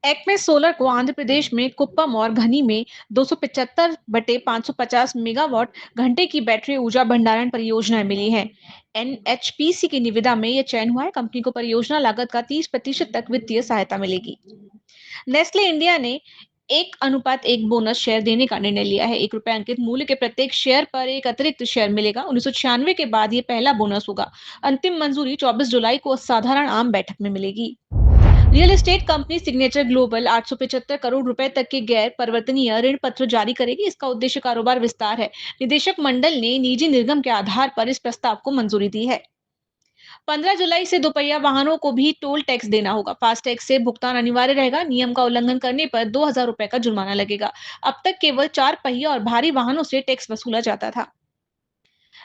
Acme solar को आंध्र प्रदेश में कुप्पम और घनी में 275/550 मेगावाट घंटे की बैटरी ऊर्जा भंडारण परियोजनाएं मिली हैं। एनएचपीसी की निविदा में यह चयन हुआ है। कंपनी को परियोजना लागत का 30% तक वित्तीय सहायता मिलेगी। नेस्ले इंडिया ने 1:1 बोनस शेयर देने का निर्णय लिया है। ₹1 अंकित मूल्य के प्रत्येक शेयर पर एक अतिरिक्त शेयर मिलेगा। 1996 के बाद यह पहला बोनस होगा। अंतिम मंजूरी 24 जुलाई को साधारण आम बैठक में मिलेगी। Real estate company signature global 875 crore रुपए तक के गैर परिवर्तनीय ऋण पत्र जारी करेगी। इसका उद्देश्य कारोबार विस्तार है। निदेशक मंडल ने निजी निर्गम के आधार पर इस प्रस्ताव को मंजूरी दी है। 15 जुलाई से दोपहिया वाहनों को भी टोल टैक्स देना होगा। फास्टैग से भुगतान अनिवार्य रहेगा। नियम का उल्लंघन करने पर 2,000 रुपए का जुर्माना लगेगा। अब तक केवल 4 पहिया और भारी वाहनों से टैक्स वसूला जाता था।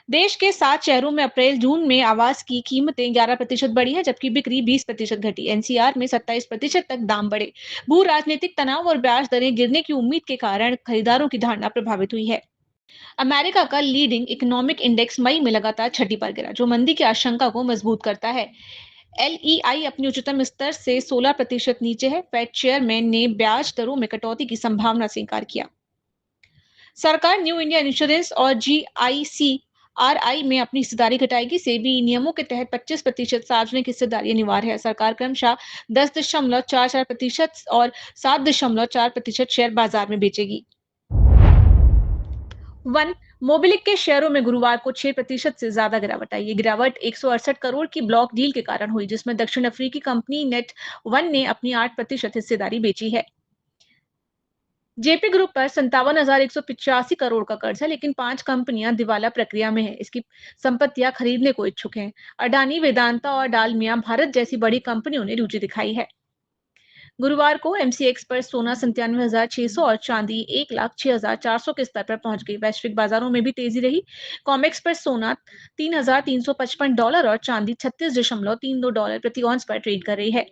देश के 7 शहरों में अप्रैल जून में आवास की कीमतें 11% बढ़ी है, जबकि बिक्री 20% घटी। एनसीआर में 27% तक दाम बढ़े। भू राजनीतिक तनाव और ब्याज दरें गिरने की उम्मीद के कारण खरीदारों की धारणा प्रभावित हुई है। अमेरिका का लीडिंग इकोनॉमिक इंडेक्स मई में लगातार छठी बार गिरा, जो मंदी की आशंका को मजबूत करता है। एलईआई अपनी उच्चतम स्तर से 16% नीचे है। फेड चेयरमैन ने ब्याज दरों में कटौती की संभावना से इंकार किया। सरकार न्यू इंडिया इंश्योरेंस और जीआईसीआरआई में अपनी हिस्सेदारी घटाएगी। सेबी नियमों के तहत 25% सार्वजनिक हिस्सेदारी अनिवार्य है। सरकार क्रमशः 10.44% और 7.4% शेयर बाजार में बेचेगी। वन मोबिलिक के शेयरों में गुरुवार को 6% से ज्यादा गिरावट आई। ये गिरावट 168 करोड़ की ब्लॉक डील के कारण हुई, जिसमें दक्षिण अफ्रीकी कंपनी नेट वन ने अपनी 8% हिस्सेदारी बेची है। जेपी ग्रुप पर 57,185 करोड़ का कर्ज है, लेकिन 5 कंपनियां दिवाला प्रक्रिया में है। इसकी संपत्तियां खरीदने को इच्छुक हैं। अडानी, वेदांता और डालमिया भारत जैसी बड़ी कंपनियों ने रुचि दिखाई है। गुरुवार को एमसीएक्स पर सोना 97,600 और चांदी 1,06,400 के स्तर पर पहुंच गई। वैश्विक बाजारों में भी तेजी रही। कॉमेक्स पर सोना $3,355 और चांदी $36.32 प्रति ऑन्स पर ट्रेड कर रही है।